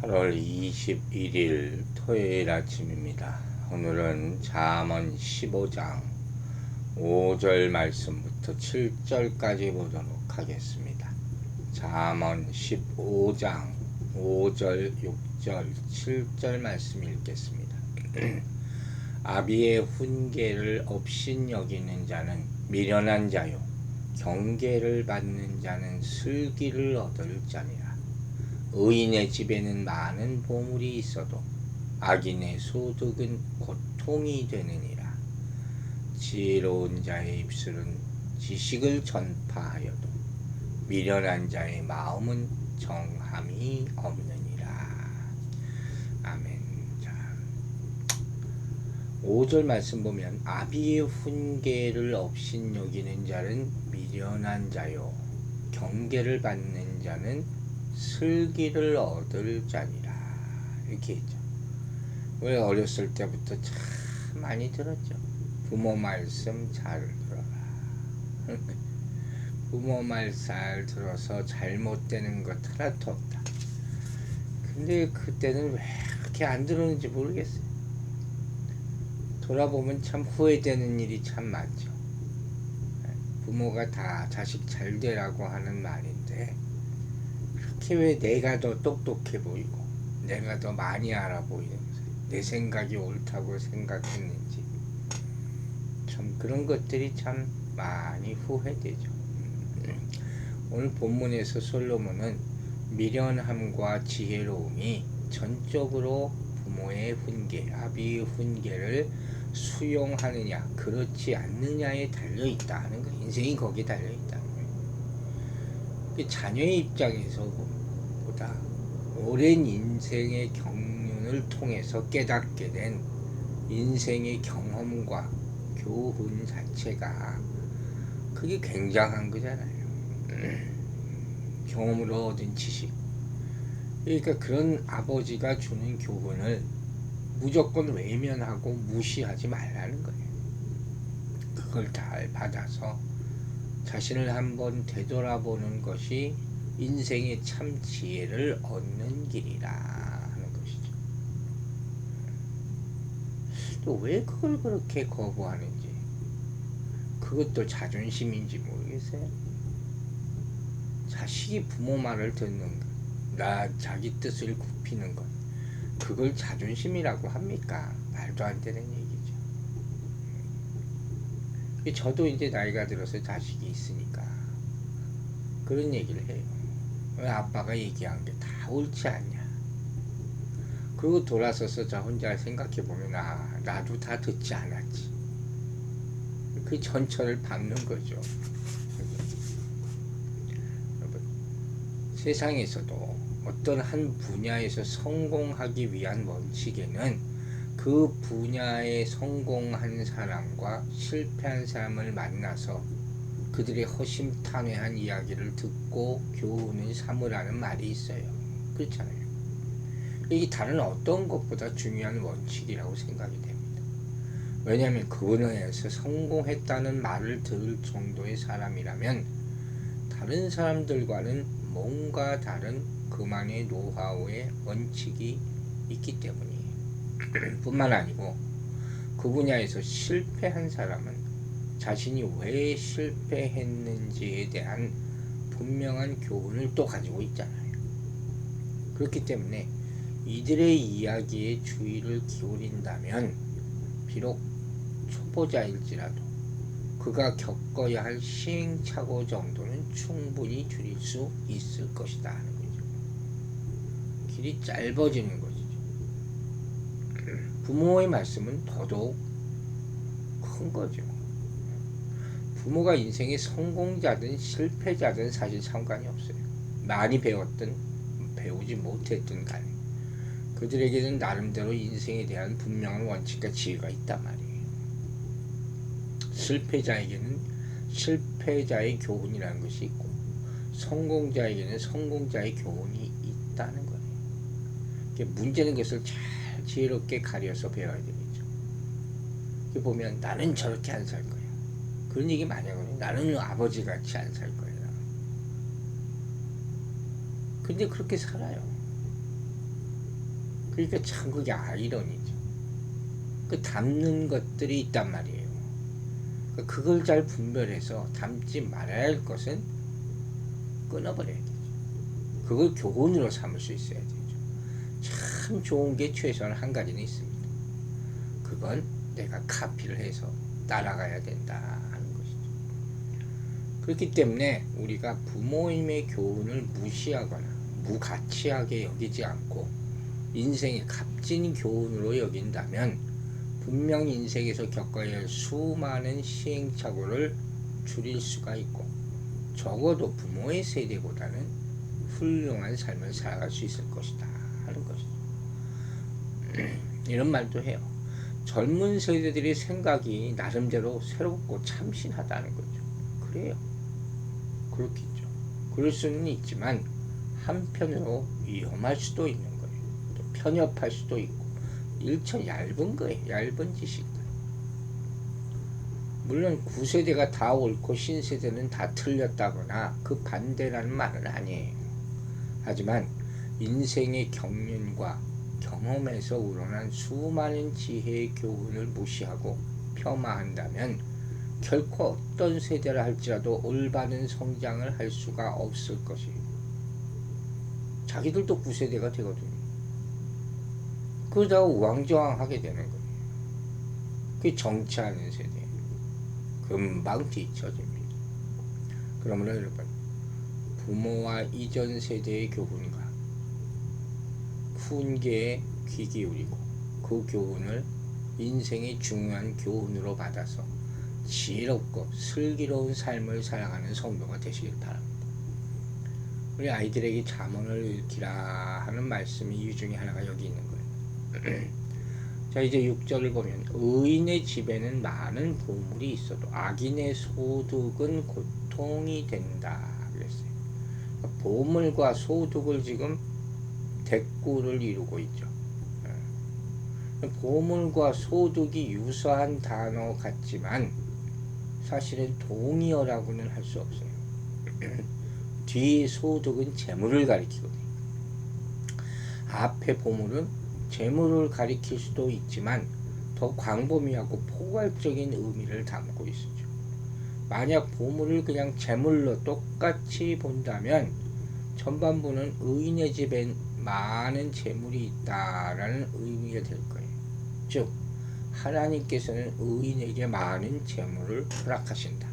8월 21일 토요일 아침입니다. 오늘은 잠언 15장 5절 말씀부터 7절까지 보도록 하겠습니다. 잠언 15장 5절, 6절, 7절 말씀 읽겠습니다. 아비의 훈계를 업신여기는 자는 미련한 자요, 경계를 받는 자는 슬기를 얻을 자니라. 의인의 집에는 많은 보물이 있어도 악인의 소득은 고통이 되느니라. 지혜로운 자의 입술은 지식을 전파하여도 미련한 자의 마음은 정함이 없느니라. 아멘. 자, 5절 말씀 보면 아비의 훈계를 업신여기는 자는 미련한 자요, 경계를 받는 자는 슬기를 얻을 자니라. 이렇게 했죠. 왜 어렸을 때부터 참 많이 들었죠. 부모 말씀 잘 들어라. 부모 말 잘 들어서 잘못되는 것 하나도 없다. 근데 그때는 왜 그렇게 안 들었는지 모르겠어요. 돌아보면 참 후회되는 일이 참 많죠. 부모가 다 자식 잘 되라고 하는 말인데 왜 내가 더 똑똑해 보이고 내가 더 많이 알아 보이는지, 내 생각이 옳다고 생각했는지, 참 그런 것들이 참 많이 후회되죠. 오늘 본문에서 솔로몬은 미련함과 지혜로움이 전적으로 부모의 훈계, 아비의 훈계를 수용하느냐 그렇지 않느냐에 달려있다 하는 거. 인생이 거기에 달려있다는 거예요. 자녀의 입장에서 보다 오랜 인생의 경륜을 통해서 깨닫게 된 인생의 경험과 교훈 자체가 그게 굉장한 거잖아요. 경험으로 얻은 지식. 그러니까 그런 아버지가 주는 교훈을 무조건 외면하고 무시하지 말라는 거예요. 그걸 잘 받아서 자신을 한번 되돌아보는 것이 인생의 참 지혜를 얻는 길이라 하는 것이죠. 또 왜 그걸 그렇게 거부하는지, 그것도 자존심인지 모르겠어요. 자식이 부모 말을 듣는 것, 자기 뜻을 굽히는 것, 그걸 자존심이라고 합니까? 말도 안 되는 얘기죠. 저도 이제 나이가 들어서 자식이 있으니까 그런 얘기를 해요. 왜 아빠가 얘기한 게 다 옳지 않냐. 그리고 돌아서서 저 혼자 생각해보면 나도 다 듣지 않았지. 그 전철을 밟는 거죠. 여러분, 세상에서도 어떤 한 분야에서 성공하기 위한 원칙에는 그 분야에 성공한 사람과 실패한 사람을 만나서 그들의 허심탄회한 이야기를 듣고 교훈을 삼으라는 말이 있어요. 그렇잖아요. 이게 다른 어떤 것보다 중요한 원칙이라고 생각이 됩니다. 왜냐하면 그 분야에서 성공했다는 말을 들을 정도의 사람이라면 다른 사람들과는 뭔가 다른 그만의 노하우의 원칙이 있기 때문이에요. 뿐만 아니고 그 분야에서 실패한 사람은 자신이 왜 실패했는지에 대한 분명한 교훈을 또 가지고 있잖아요. 그렇기 때문에 이들의 이야기에 주의를 기울인다면 비록 초보자일지라도 그가 겪어야 할 시행착오 정도는 충분히 줄일 수 있을 것이다 하는 거죠. 길이 짧아지는 것이죠. 부모의 말씀은 더더욱 큰 거죠. 부모가 인생의 성공자든 실패자든 사실 상관이 없어요. 많이 배웠든 배우지 못했든 간에 그들에게는 나름대로 인생에 대한 분명한 원칙과 지혜가 있단 말이에요. 실패자에게는 실패자의 교훈이라는 것이 있고 성공자에게는 성공자의 교훈이 있다는 거예요. 문제는 것을 잘 지혜롭게 가려서 배워야 되겠죠. 보면 나는 저렇게 안 살 거야. 그런 얘기 많이 하거든요. 나는 아버지같이 안 살 거야. 근데 그렇게 살아요. 그러니까 참 그게 아이러니죠. 그 담는 것들이 있단 말이에요. 그걸 잘 분별해서 담지 말아야 할 것은 끊어버려야 되죠. 그걸 교훈으로 삼을 수 있어야 되죠. 참 좋은 게 최소한 한 가지는 있습니다. 그건 내가 카피를 해서 따라가야 된다 하는 것이죠. 그렇기 때문에 우리가 부모님의 교훈을 무시하거나 무가치하게 여기지 않고 인생의 값진 교훈으로 여긴다면 분명 인생에서 겪어야 할 수많은 시행착오를 줄일 수가 있고 적어도 부모의 세대보다는 훌륭한 삶을 살아갈 수 있을 것이다 하는 것이죠. 이런 말도 해요. 젊은 세대들의 생각이 나름대로 새롭고 참신하다는 거죠. 그래요. 그렇겠죠. 그럴 수는 있지만 한편으로 위험할 수도 있는 거예요. 또 편협할 수도 있고 일천 얇은 거예요. 얇은 지식들. 물론 구세대가 다 옳고 신세대는 다 틀렸다거나 그 반대라는 말은 아니에요. 하지만 인생의 경륜과 경험에서 우러난 수많은 지혜의 교훈을 무시하고 폄하한다면 결코 어떤 세대라 할지라도 올바른 성장을 할 수가 없을 것이에요. 자기들도 구세대가 되거든요. 그러다가 우왕좌왕하게 되는 거예요. 그게 정치하는 세대예요. 금방 뒤처집니다. 그러므로 여러분, 부모와 이전 세대의 교훈과 훈계에 귀 기울이고 그 교훈을 인생의 중요한 교훈으로 받아서 지혜롭고 슬기로운 삶을 살아가는 성도가 되시길 바랍니다. 우리 아이들에게 잠언을 읽히라 하는 말씀이 이 중에 하나가 여기 있는 거예요. 자, 이제 6절을 보면 의인의 집에는 많은 보물이 있어도 악인의 소득은 고통이 된다 그랬어요. 보물과 소득을 지금 대꾸를 이루고 있죠. 보물과 소득이 유사한 단어 같지만 사실은 동의어라고는 할 수 없어요. 뒤의 소득은 재물을 가리키거든요. 앞에 보물은 재물을 가리킬 수도 있지만 더 광범위하고 포괄적인 의미를 담고 있었죠. 만약 보물을 그냥 재물로 똑같이 본다면 전반부는 의인의 집엔 많은 재물이 있다라는 의미가 될 거예요. 즉 하나님께서는 의인에게 많은 재물을 허락하신다.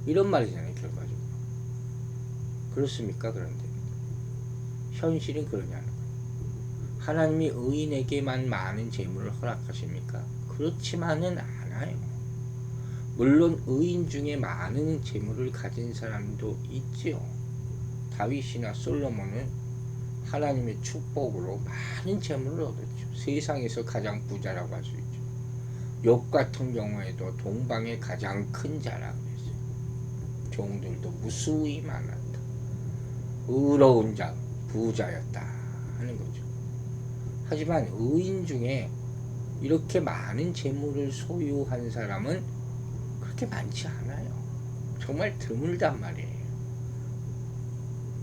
이런 말이잖아요. 결과적으로. 그렇습니까? 그런데 현실은 그러냐는 거예요. 하나님이 의인에게만 많은 재물을 허락하십니까? 그렇지만은 않아요. 물론 의인 중에 많은 재물을 가진 사람도 있지요. 다윗이나 솔로몬은 하나님의 축복으로 많은 재물을 얻었죠. 세상에서 가장 부자라고 할 수 있죠. 욥 같은 경우에도 동방의 가장 큰 자라고 했어요. 종들도 무수히 많았다. 의로운 자, 부자였다 하는 거죠. 하지만 의인 중에 이렇게 많은 재물을 소유한 사람은 그렇게 많지 않아요. 정말 드물단 말이에요.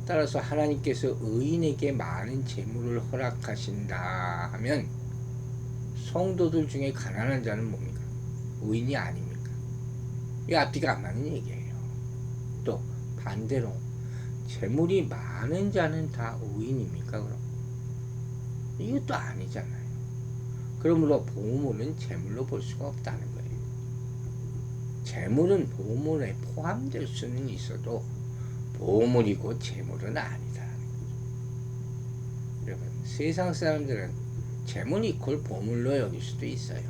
따라서 하나님께서 의인에게 많은 재물을 허락하신다 하면 성도들 중에 가난한 자는 뭡니까? 의인이 아닙니까? 이 앞뒤가 안 맞는 얘기예요. 또 반대로 재물이 많은 자는 다 의인입니까? 그럼 이것도 아니잖아요. 그러므로 보물은 재물로 볼 수가 없다는 거예요. 재물은 보물에 포함될 수는 있어도 보물이고 재물은 아니다라는 거죠. 여러분, 세상 사람들은 재물 이퀄 보물로 여길 수도 있어요.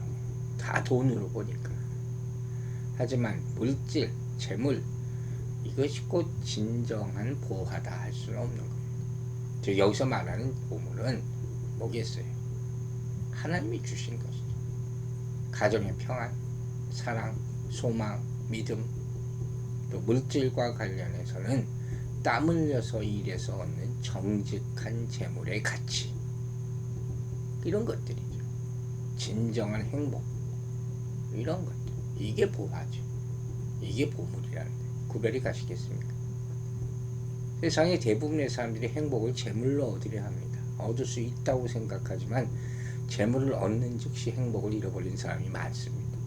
다 돈으로 보니까. 하지만 물질, 재물 이것이 곧 진정한 보화다 할 수는 없는 거예요. 즉 여기서 말하는 보물은 뭐겠어요? 하나님이 주신 것이죠. 가정의 평안, 사랑, 소망, 믿음, 또 물질과 관련해서는 땀 흘려서 일해서 얻는 정직한 재물의 가치, 이런 것들이죠. 진정한 행복, 이런 것들. 이게 보화죠. 이게 보물이라는데 구별이 가시겠습니까? 세상의 대부분의 사람들이 행복을 재물로 얻으려 합니다. 얻을 수 있다고 생각하지만 재물을 얻는 즉시 행복을 잃어버린 사람이 많습니다.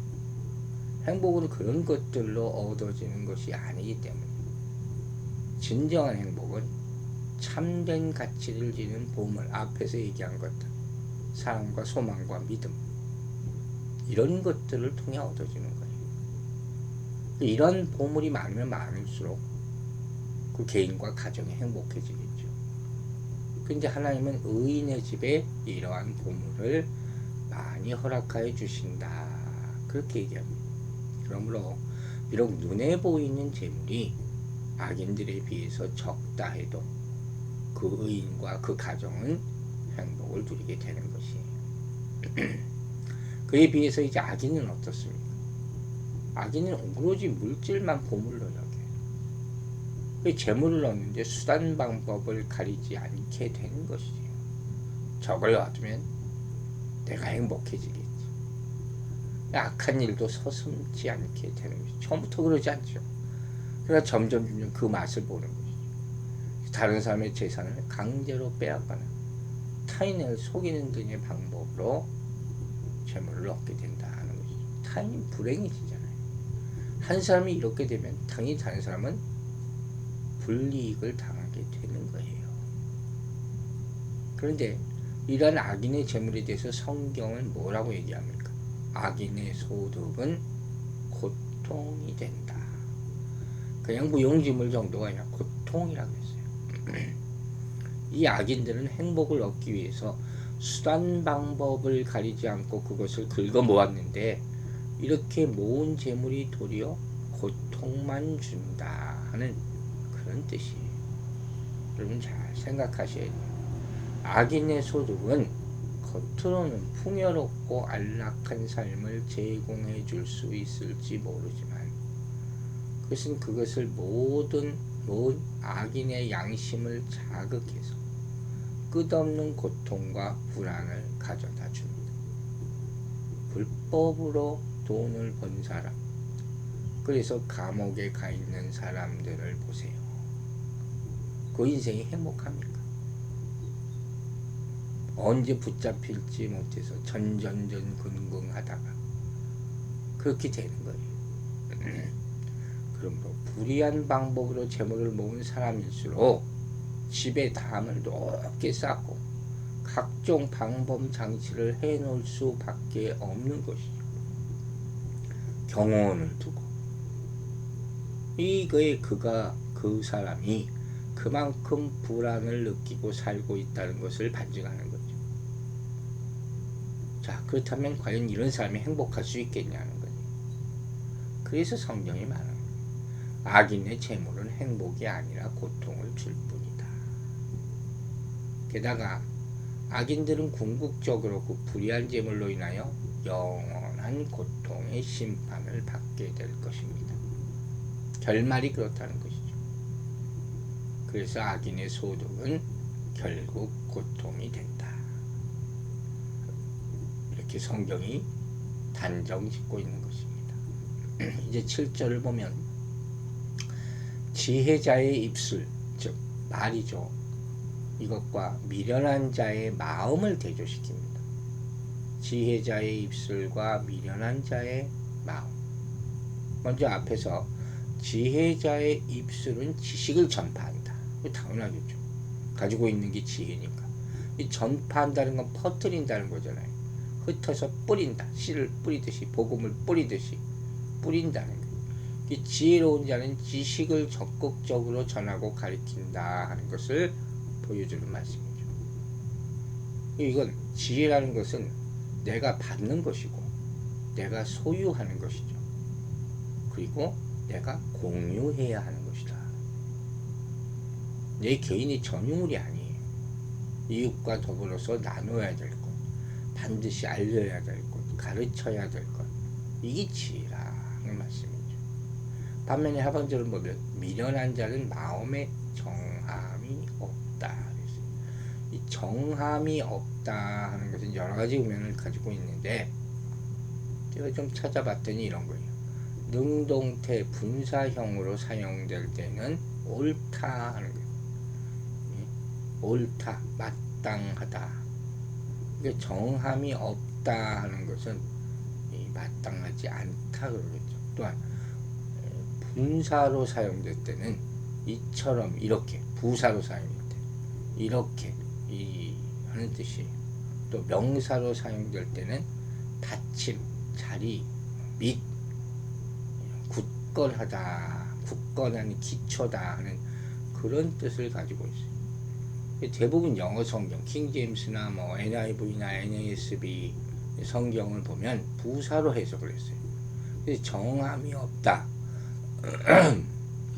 행복은 그런 것들로 얻어지는 것이 아니기 때문에 진정한 행복은 참된 가치를 지닌 보물, 앞에서 얘기한 것들, 사랑과 소망과 믿음, 이런 것들을 통해 얻어지는 거예요. 이런 보물이 많으면 많을수록 그 개인과 가정이 행복해지겠죠. 근데 하나님은 의인의 집에 이러한 보물을 많이 허락하여 주신다, 그렇게 얘기합니다. 그러므로 비록 눈에 보이는 재물이 악인들에 비해서 적다 해도 그 의인과 그 가정은 행복을 누리게 되는 것이에요. 그에 비해서 이제 악인은 어떻습니까? 악인은 오로지 물질만 보물로 여겨요. 재물을 얻는데 수단 방법을 가리지 않게 되는 것이죠. 저걸 얻으면 내가 행복해지겠지. 악한 일도 서슴지 않게 되는 것이죠. 처음부터 그러지 않죠. 그러니까 점점 그 맛을 보는 것이죠. 다른 사람의 재산을 강제로 빼앗거나 타인을 속이는 등의 방법으로 재물을 얻게 된다는 것이죠. 타인이 불행해지잖아요. 한 사람이 이렇게 되면 당연히 다른 사람은 불이익을 당하게 되는 거예요. 그런데 이러한 악인의 재물에 대해서 성경은 뭐라고 얘기합니까? 악인의 소득은 고통이 된다. 그냥 무용지물 정도가 아니라 고통이라고 했어요. 이 악인들은 행복을 얻기 위해서 수단 방법을 가리지 않고 그것을 긁어 모았는데 이렇게 모은 재물이 도리어 고통만 준다 하는 그런 뜻이에요. 여러분 잘 생각하셔야 돼요. 악인의 소득은 겉으로는 풍요롭고 안락한 삶을 제공해 줄 수 있을지 모르지만 그것을 모든 악인의 양심을 자극해서 끝없는 고통과 불안을 가져다 줍니다. 불법으로 돈을 번 사람, 그래서 감옥에 가 있는 사람들을 보세요. 그 인생이 행복합니까? 언제 붙잡힐지 못해서 전전전긍긍하다가 그렇게 되는 거예요. 그러므로 불의한 방법으로 재물을 모은 사람일수록 집에 담을 높게 쌓고 각종 방법 장치를 해놓을 수밖에 없는 것이죠. 경호원을 두고 이거에 그 사람이 그만큼 불안을 느끼고 살고 있다는 것을 반증하는 거죠. 자, 그렇다면 과연 이런 사람이 행복할 수 있겠냐는 거죠. 그래서 성경이 말합니다. 악인의 재물은 행복이 아니라 고통을 줄 뿐이다. 게다가 악인들은 궁극적으로 그 불의한 재물로 인하여 영원한 고통의 심판을 받게 될 것입니다. 결말이 그렇다는 것이죠. 그래서 악인의 소득은 결국 고통이 된다. 이렇게 성경이 단정 짓고 있는 것입니다. 이제 7절을 보면 지혜자의 입술, 즉 말이죠. 이것과 미련한 자의 마음을 대조시킵니다. 지혜자의 입술과 미련한 자의 마음. 먼저 앞에서 지혜자의 입술은 지식을 전파한다. 당연하겠죠. 가지고 있는 게 지혜니까. 이 전파한다는 건 퍼뜨린다는 거잖아요. 흩어서 뿌린다. 씨를 뿌리듯이, 복음을 뿌리듯이 뿌린다는 거예요. 이 지혜로운 자는 지식을 적극적으로 전하고 가르친다 하는 것을 보여주는 말씀이죠. 이건 지혜라는 것은 내가 받는 것이고 내가 소유하는 것이죠. 그리고 내가 공유해야 하는 것이다. 내 개인이 전유물이 아니에요. 이웃과 더불어서 나눠야 될 것, 반드시 알려야 될 것, 가르쳐야 될 것, 이게 지혜라는 말씀이죠. 반면에 하반절을 보면 미련한 자는 마음에 정함이 없다. 이 정함이 없다 하는 것은 여러 가지 의미를 가지고 있는데 제가 좀 찾아봤더니 이런 거예요. 능동태 분사형으로 사용될 때는 옳다 하는 거예요. 옳다, 마땅하다. 이게 정함이 없다 하는 것은 마땅하지 않다 그러겠죠. 또한 분사로 사용될 때는 이처럼 이렇게, 부사로 사용될 때 이렇게 하는 뜻이에요. 또 명사로 사용될 때는 받침, 자리, 및, 굳건하다, 굳건한 기초다 하는 그런 뜻을 가지고 있어요. 대부분 영어 성경, 킹제임스나 뭐 NIV나 NASB 성경을 보면 부사로 해석을 했어요. 그래서 정함이 없다.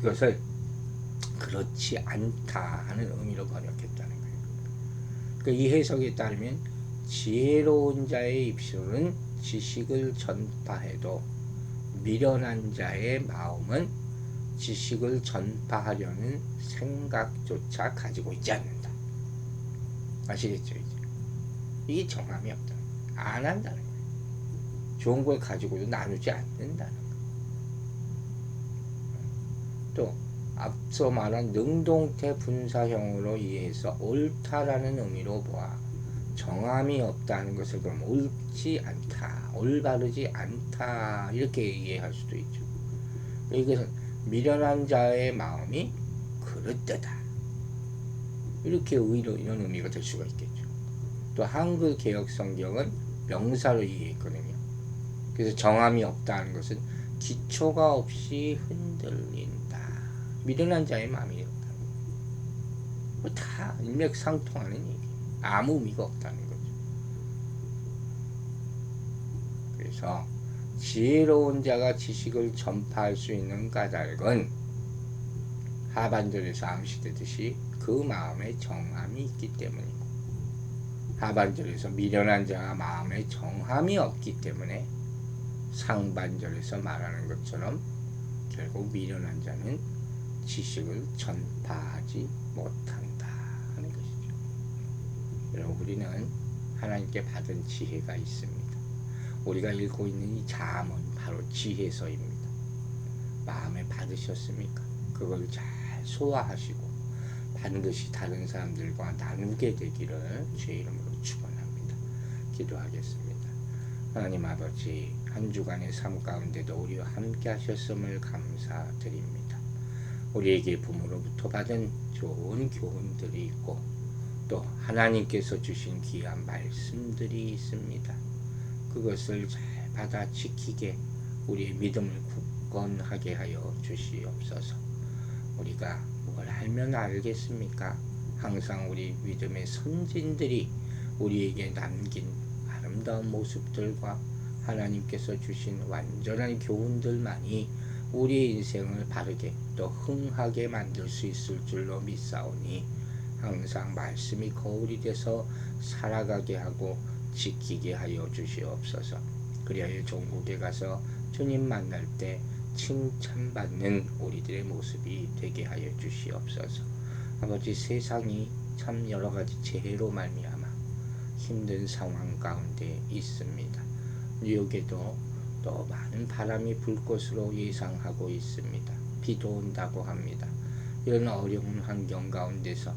이것을 그렇지 않다 하는 의미로 번역했다는 거예요. 그러니까 이 해석에 따르면 지혜로운 자의 입술은 지식을 전파해도 미련한 자의 마음은 지식을 전파하려는 생각조차 가지고 있지 않는다. 아시겠죠? 이게 정함이 없다. 안 한다는 거예요. 좋은 걸 가지고도 나누지 않는다는 거예요. 또 앞서 말한 능동태 분사형으로 이해해서 옳다라는 의미로 보아 정함이 없다는 것을 그럼 옳지 않다, 올바르지 않다 이렇게 이해할 수도 있죠. 이것은 미련한 자의 마음이 그릇되다 이렇게 이런 의미가 될 수가 있겠죠. 또 한글 개역 성경은 명사로 이해했거든요. 그래서 정함이 없다는 것은 기초가 없이 흔들린다. 미련한 자의 마음이 없다는 거예요. 다 일맥상통하는 얘기. 아무 의미가 없다는 거죠. 그래서 지혜로운 자가 지식을 전파할 수 있는 까닭은 하반절에서 암시되듯이 그 마음에 정함이 있기 때문이고, 하반절에서 미련한 자가 마음에 정함이 없기 때문에 상반절에서 말하는 것처럼 결국 미련한 자는 지식을 전파하지 못한다 하는 것이죠. 여러분, 우리는 하나님께 받은 지혜가 있습니다. 우리가 읽고 있는 이 잠언 바로 지혜서입니다. 마음에 받으셨습니까? 그걸 잘 소화하시고 반드시 다른 사람들과 나누게 되기를 주의 이름으로 축원합니다. 기도하겠습니다. 하나님 아버지, 한 주간의 삶 가운데도 우리와 함께 하셨음을 감사드립니다. 우리에게 부모로부터 받은 좋은 교훈들이 있고 또 하나님께서 주신 귀한 말씀들이 있습니다. 그것을 잘 받아 지키게 우리의 믿음을 굳건하게 하여 주시옵소서. 우리가 뭘 알면 알겠습니까? 항상 우리 믿음의 선진들이 우리에게 남긴 아름다운 모습들과 하나님께서 주신 완전한 교훈들만이 우리의 인생을 바르게 또 흥하게 만들 수 있을 줄로 믿사오니 항상 말씀이 거울이 돼서 살아가게 하고 지키게 하여 주시옵소서. 그리하여 종국에 가서 주님 만날 때 칭찬받는 우리들의 모습이 되게 하여 주시옵소서. 아버지, 세상이 참 여러가지 재해로 말미암아 힘든 상황 가운데 있습니다. 뉴욕에도 또 많은 바람이 불 것으로 예상하고 있습니다. 비도 온다고 합니다. 이런 어려운 환경 가운데서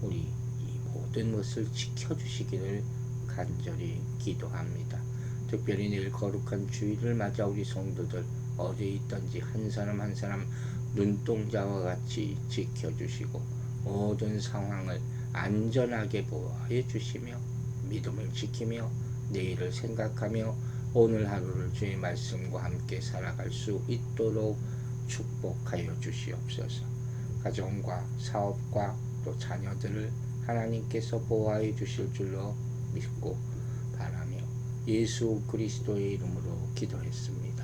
우리 이 모든 것을 지켜주시기를 간절히 기도합니다. 특별히 내일 거룩한 주일을 맞아 우리 성도들 어디 있든지 한 사람 한 사람 눈동자와 같이 지켜주시고 모든 상황을 안전하게 보호해 주시며 믿음을 지키며 내일을 생각하며 오늘 하루를 주의 말씀과 함께 살아갈 수 있도록 축복하여 주시옵소서. 가정과 사업과 또 자녀들을 하나님께서 보호해 주실 줄로 믿고 바라며 예수 그리스도의 이름으로 기도했습니다.